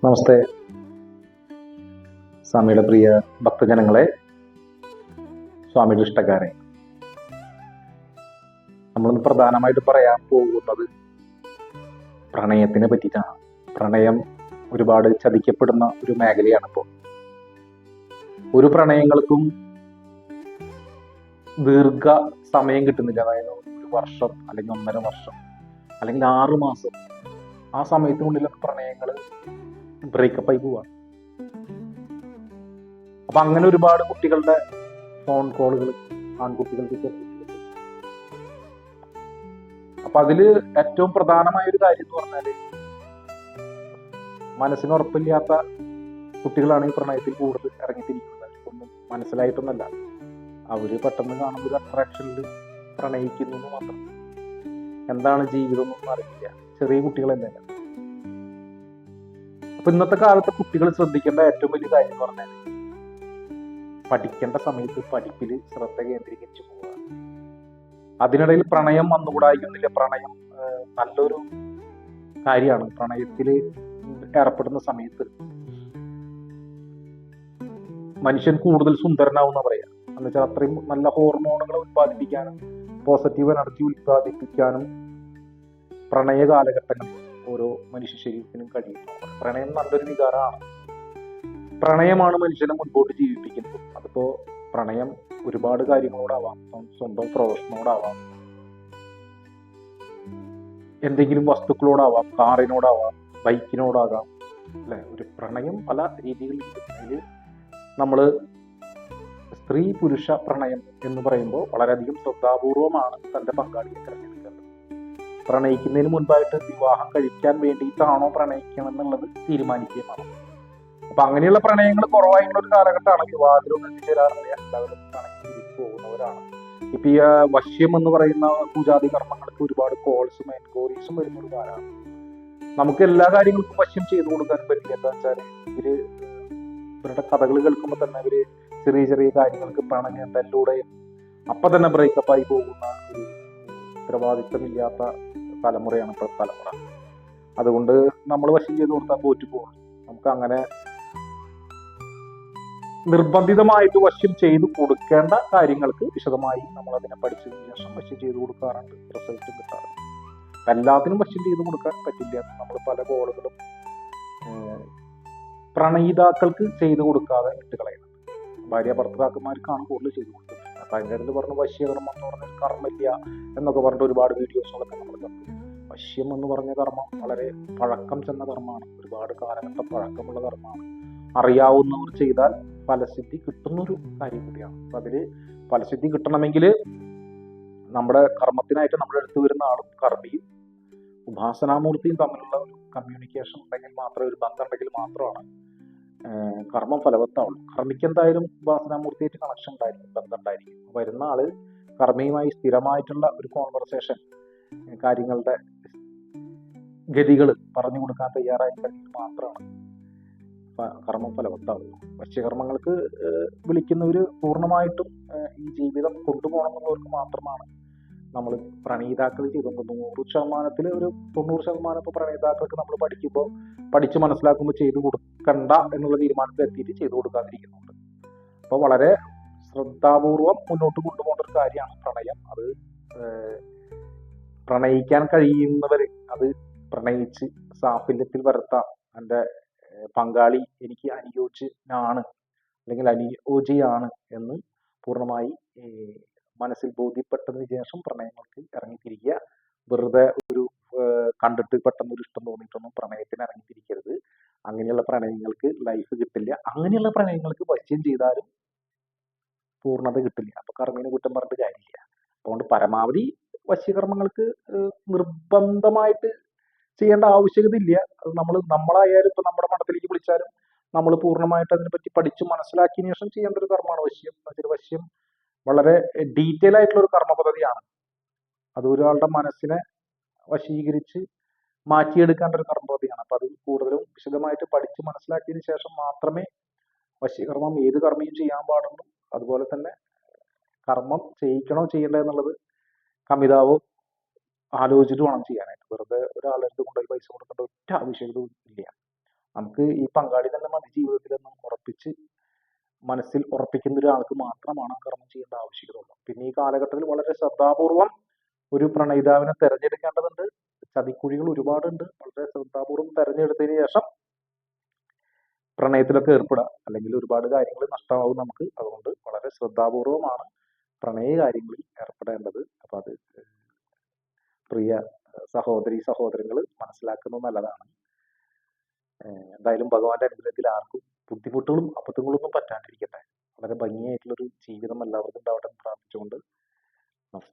നമസ്തേ. സ്വാമിയുടെ പ്രിയ ഭക്തജനങ്ങളെ, സ്വാമിയുടെ ഇഷ്ടക്കാരെ, നമ്മളിന്ന് പ്രധാനമായിട്ട് പറയാൻ പോകുന്നത് പ്രണയത്തിനെ പറ്റിയിട്ടാണ്. പ്രണയം ഒരുപാട് ചതിക്കപ്പെടുന്ന ഒരു മേഖലയാണ് ഇപ്പോൾ. ഒരു പ്രണയങ്ങൾക്കും ദീർഘ സമയം കിട്ടുന്നില്ല. അതായത് 1 വർഷം അല്ലെങ്കിൽ 1.5 വർഷം അല്ലെങ്കിൽ 6 മാസം, ആ സമയത്തിനുള്ളിലൊക്കെ പ്രണയങ്ങൾ ബ്രേക്കപ്പ് ആയി പോവാണ്. അപ്പൊ അങ്ങനെ ഒരുപാട് കുട്ടികളുടെ ഫോൺ കോളുകൾ ആൺകുട്ടികൾക്ക് ചെറുപ്പത്തിലുണ്ട്. അപ്പൊ അതില് ഏറ്റവും പ്രധാനമായ ഒരു കാര്യം എന്ന് പറഞ്ഞാല്, മനസ്സിന് ഉറപ്പില്ലാത്ത കുട്ടികളാണ് ഈ പ്രണയത്തിൽ കൂടുതൽ ഇറങ്ങിത്തിരിക്കുന്നത്. ഒന്നും മനസ്സിലായിട്ടൊന്നല്ല, അവര് പെട്ടെന്ന് കാണുമ്പോൾ ഒരു അട്രാക്ഷനിൽ പ്രണയിക്കുന്നു എന്ന് മാത്രം. എന്താണ് ജീവിതം എന്നൊന്നും അറിയില്ല. ചെറിയ കുട്ടികളല്ലേ. അപ്പൊ ഇന്നത്തെ കാലത്തെ കുട്ടികൾ ശ്രദ്ധിക്കേണ്ട ഏറ്റവും വലിയ കാര്യം എന്ന് പറഞ്ഞാൽ, പഠിക്കേണ്ട സമയത്ത് പഠിപ്പിൽ ശ്രദ്ധ കേന്ദ്രീകരിച്ചു പോവുക. അതിനിടയിൽ പ്രണയം വന്നുകൂടായിരുന്നില്ല. പ്രണയം നല്ലൊരു കാര്യമാണ്. പ്രണയത്തിൽ ഏർപ്പെടുന്ന സമയത്ത് മനുഷ്യൻ കൂടുതൽ സുന്ദരനാവും എന്ന് പറയാം. എന്ന് വെച്ചാൽ അത്രയും നല്ല ഹോർമോണുകൾ ഉത്പാദിപ്പിക്കാനും പോസിറ്റീവ് എനർജി ഉത്പാദിപ്പിക്കാനും പ്രണയ കാലഘട്ടങ്ങളിൽ ഓരോ മനുഷ്യ ശരീരത്തിനും കഴിയുന്നു. പ്രണയം നല്ലൊരു വികാരമാണ്. പ്രണയമാണ് മനുഷ്യനെ മുൻപോട്ട് ജീവിപ്പിക്കുന്നത്. അതിപ്പോ പ്രണയം ഒരുപാട് കാര്യങ്ങളോടാവാം. സ്വന്തം പ്രൊഫഷനോടാവാം, എന്തെങ്കിലും വസ്തുക്കളോടാവാം, കാറിനോടാവാം, ബൈക്കിനോടാകാം, അല്ലെ. ഒരു പ്രണയം പല രീതികളിൽ. അതിൽ നമ്മള് സ്ത്രീ പുരുഷ പ്രണയം എന്ന് പറയുമ്പോൾ വളരെയധികം ശ്രദ്ധാപൂർവമാണ് തന്റെ പങ്കാളിയെ തിരഞ്ഞെടുക്കേണ്ടത്. പ്രണയിക്കുന്നതിന് മുൻപായിട്ട് വിവാഹം കഴിക്കാൻ വേണ്ടിയിട്ടാണോ പ്രണയിക്കണം എന്നുള്ളത് തീരുമാനിക്കുകയാണ്. അപ്പൊ അങ്ങനെയുള്ള പ്രണയങ്ങൾ കുറവായിട്ടുള്ള ഒരു കാലഘട്ടമാണ്. വിവാഹത്തിലൊന്നും എത്തിച്ചേരാറില്ല. എല്ലാവരും പ്രണയം തിരിച്ചു പോകുന്നവരാണ്. ഇപ്പൊ ഈ വശ്യം എന്ന് പറയുന്ന പൂജാതി കർമ്മങ്ങൾക്ക് ഒരുപാട് കോൾസും എൻക്വയറീസും വരുന്ന ഒരു കാലമാണ്. നമുക്ക് എല്ലാ കാര്യങ്ങൾക്കും വശ്യം ചെയ്തു കൊടുക്കാൻ പറ്റില്ല. എന്താ വെച്ചാൽ ഇവരുടെ കഥകൾ കേൾക്കുമ്പോൾ തന്നെ ഇവര് ചെറിയ ചെറിയ കാര്യങ്ങൾക്ക് പ്രണയം തല്ലൂടെയും അപ്പൊ തന്നെ ബ്രേക്കപ്പ് ആയി പോകുന്ന ഒരു ഉത്തരവാദിത്തമില്ലാത്ത തലമുറയാണ് ഇപ്പൊ തലമുറ. അതുകൊണ്ട് നമ്മൾ വശ്യം ചെയ്തു കൊടുത്താൽ പോറ്റു പോകും. നമുക്ക് അങ്ങനെ നിർബന്ധിതമായിട്ട് വശ്യം ചെയ്തു കൊടുക്കേണ്ട കാര്യങ്ങൾക്ക് വിശദമായി നമ്മൾ അതിനെ പഠിച്ചതിന് ശേഷം വശ്യം ചെയ്തു കൊടുക്കാറുണ്ട്. റിസൾട്ടും കിട്ടാറുണ്ട്. എല്ലാത്തിനും വശ്യം ചെയ്തു കൊടുക്കാൻ പറ്റില്ല. നമ്മൾ പല കോളുകളും പ്രണയിതാക്കൾക്ക് ചെയ്തു കൊടുക്കാതെ വിട്ട് കളയുന്നത്. ഭാര്യ ഭർത്താക്കന്മാർക്കാണ് കൂടുതൽ ചെയ്തു കൊടുക്കുന്നത്. അപ്പൊ അതിൻ്റെ അടുത്ത് പറഞ്ഞു വശ്യകർമ്മം എന്ന് പറഞ്ഞ കർമ്മമില്ല എന്നൊക്കെ പറഞ്ഞിട്ട് ഒരുപാട് വീഡിയോസുകളൊക്കെ നമ്മൾ കണ്ടു. വശ്യം എന്ന് പറഞ്ഞ കർമ്മം വളരെ പഴക്കം ചെന്ന കർമ്മമാണ്. ഒരുപാട് കാലഘട്ടം പഴക്കമുള്ള കർമ്മമാണ്. അറിയാവുന്നവർ ചെയ്താൽ ഫലസിദ്ധി കിട്ടുന്നൊരു കാര്യം കൂടിയാണ്. അപ്പൊ അതില് ഫലസിദ്ധി കിട്ടണമെങ്കിൽ നമ്മുടെ കർമ്മത്തിനായിട്ട് നമ്മുടെ അടുത്ത് വരുന്ന ആളും കർമ്മിയും ഉപാസനാമൂർത്തിയും തമ്മിലുള്ള ഒരു കമ്മ്യൂണിക്കേഷൻ ഉണ്ടെങ്കിൽ മാത്രമേ, ഒരു ബന്ധം ഉണ്ടെങ്കിൽ മാത്രമാണ് കർമ്മം ഫലവത്താവുള്ളൂ. കർമ്മിക്ക് എന്തായാലും ഉപാസനാമൂർത്തിയായിട്ട് കണക്ഷൻ ഉണ്ടായിരിക്കും, ബന്ധം ഉണ്ടായിരിക്കും. വരുന്ന ആള് കർമ്മിയുമായി സ്ഥിരമായിട്ടുള്ള ഒരു കോൺവെർസേഷൻ, കാര്യങ്ങളുടെ ഗതികൾ പറഞ്ഞു കൊടുക്കാൻ തയ്യാറായി കഴിഞ്ഞാൽ മാത്രമാണ് കർമ്മം ഫലവത്താവുള്ളൂ. വശ്യകർമ്മങ്ങൾക്ക് വിളിക്കുന്നവര് പൂർണ്ണമായിട്ടും ഈ ജീവിതം കൊണ്ടുപോകണം എന്നുള്ളവർക്ക് മാത്രമാണ് നമ്മൾ പ്രണയിതാക്കൾ ചെയ്തുകൊണ്ട് 100% ഒരു 90% ഇപ്പോൾ പ്രണയിതാക്കൾക്ക് നമ്മൾ പഠിച്ച് മനസ്സിലാക്കുമ്പോൾ ചെയ്തു കൊടുക്കണ്ട എന്നുള്ള തീരുമാനത്തിൽ എത്തിയിട്ട് ചെയ്തു കൊടുക്കാതിരിക്കുന്നുണ്ട്. അപ്പോൾ വളരെ ശ്രദ്ധാപൂർവം മുന്നോട്ട് കൊണ്ടുപോകേണ്ട ഒരു കാര്യമാണ് പ്രണയം. അത് പ്രണയിക്കാൻ കഴിയുന്നവർ അത് പ്രണയിച്ച് സാഫല്യത്തിൽ വരുത്താം. എൻ്റെ പങ്കാളി എനിക്ക് അനുയോജ്യനാണ് അല്ലെങ്കിൽ അനുയോജ്യയാണ് എന്ന് പൂർണ്ണമായി മനസ്സിൽ ബോധ്യപ്പെട്ടതിന് ശേഷം പ്രണയങ്ങൾക്ക് ഇറങ്ങിത്തിരിക്കുക. വെറുതെ ഒരു കണ്ടിട്ട് പെട്ടെന്ന് ഒരു ഇഷ്ടം തോന്നിയിട്ടൊന്നും പ്രണയത്തിന് ഇറങ്ങിത്തിരിക്കരുത്. അങ്ങനെയുള്ള പ്രണയങ്ങൾക്ക് ലൈഫ് കിട്ടില്ല. അങ്ങനെയുള്ള പ്രണയങ്ങൾക്ക് വശ്യം ചെയ്താലും പൂർണ്ണത കിട്ടില്ല. അപ്പൊ കർമ്മീനെ കുറ്റം പറഞ്ഞിട്ട് കാര്യമില്ല. അതുകൊണ്ട് പരമാവധി വശ്യകർമ്മങ്ങൾക്ക് നിർബന്ധമായിട്ട് ചെയ്യേണ്ട ആവശ്യകത ഇല്ല. അത് നമ്മളായാലും ഇപ്പൊ നമ്മുടെ മഠത്തിലേക്ക് വിളിച്ചാലും നമ്മൾ പൂർണ്ണമായിട്ട് അതിനെപ്പറ്റി പഠിച്ച് മനസ്സിലാക്കിയതിനു ശേഷം ചെയ്യേണ്ട ഒരു കർമ്മമാണ് വശ്യം. വശ്യം വളരെ ഡീറ്റെയിൽ ആയിട്ടുള്ള ഒരു കർമ്മ പദ്ധതിയാണ്. അത് ഒരാളുടെ മനസ്സിനെ വശീകരിച്ച് മാറ്റിയെടുക്കേണ്ട ഒരു കർമ്മ പദ്ധതിയാണ്. അപ്പൊ അത് കൂടുതലും വിശദമായിട്ട് പഠിച്ച് മനസ്സിലാക്കിയതിനു ശേഷം മാത്രമേ വശ്യകർമ്മം ഏത് കർമ്മിയും ചെയ്യാൻ പാടുള്ളൂ. അതുപോലെ തന്നെ കർമ്മം ചെയ്യിക്കണോ ചെയ്യണ്ടേ എന്നുള്ളത് കമിതാവ് ആലോചിച്ചിട്ട് വേണം ചെയ്യാനായിട്ട്. വെറുതെ ഒരാളെടുത്ത് കൊണ്ടുപോയി പൈസ കൊടുക്കേണ്ട ഒറ്റ ആവശ്യകതയും ഇല്ല. നമുക്ക് ഈ പങ്കാളി തന്നെ മതി ജീവിതത്തിലെന്ന് ഉറപ്പിച്ച് മനസ്സിൽ ഉറപ്പിക്കുന്ന ഒരാൾക്ക് മാത്രമാണ് ആ കർമ്മം ചെയ്യേണ്ട ആവശ്യകതയുള്ളൂ. പിന്നെ ഈ കാലഘട്ടത്തിൽ വളരെ ശ്രദ്ധാപൂർവം ഒരു പ്രണയിതാവിനെ തെരഞ്ഞെടുക്കേണ്ടതുണ്ട്. ചതിക്കുഴികൾ ഒരുപാടുണ്ട്. വളരെ ശ്രദ്ധാപൂർവം തെരഞ്ഞെടുത്തതിന് ശേഷം പ്രണയത്തിലൊക്കെ ഏർപ്പെടുക, അല്ലെങ്കിൽ ഒരുപാട് കാര്യങ്ങൾ നഷ്ടമാവും നമുക്ക്. അതുകൊണ്ട് വളരെ ശ്രദ്ധാപൂർവമാണ് പ്രണയ കാര്യങ്ങളിൽ ഏർപ്പെടേണ്ടത്. അപ്പൊ അത് പ്രിയ സഹോദരി സഹോദരങ്ങൾ മനസ്സിലാക്കുന്നത് നല്ലതാണ്. എന്തായാലും ഭഗവാന്റെ അനുഗ്രഹത്തിൽ ആർക്കും ബുദ്ധിമുട്ടുകളും അബദ്ധങ്ങളും ഒന്നും പറ്റാണ്ടിരിക്കട്ടെ. വളരെ ഭംഗിയായിട്ടുള്ളൊരു ജീവിതം എല്ലാവർക്കും ഉണ്ടാവട്ടെ എന്ന് പ്രാർത്ഥിച്ചുകൊണ്ട് നമസ്കാരം.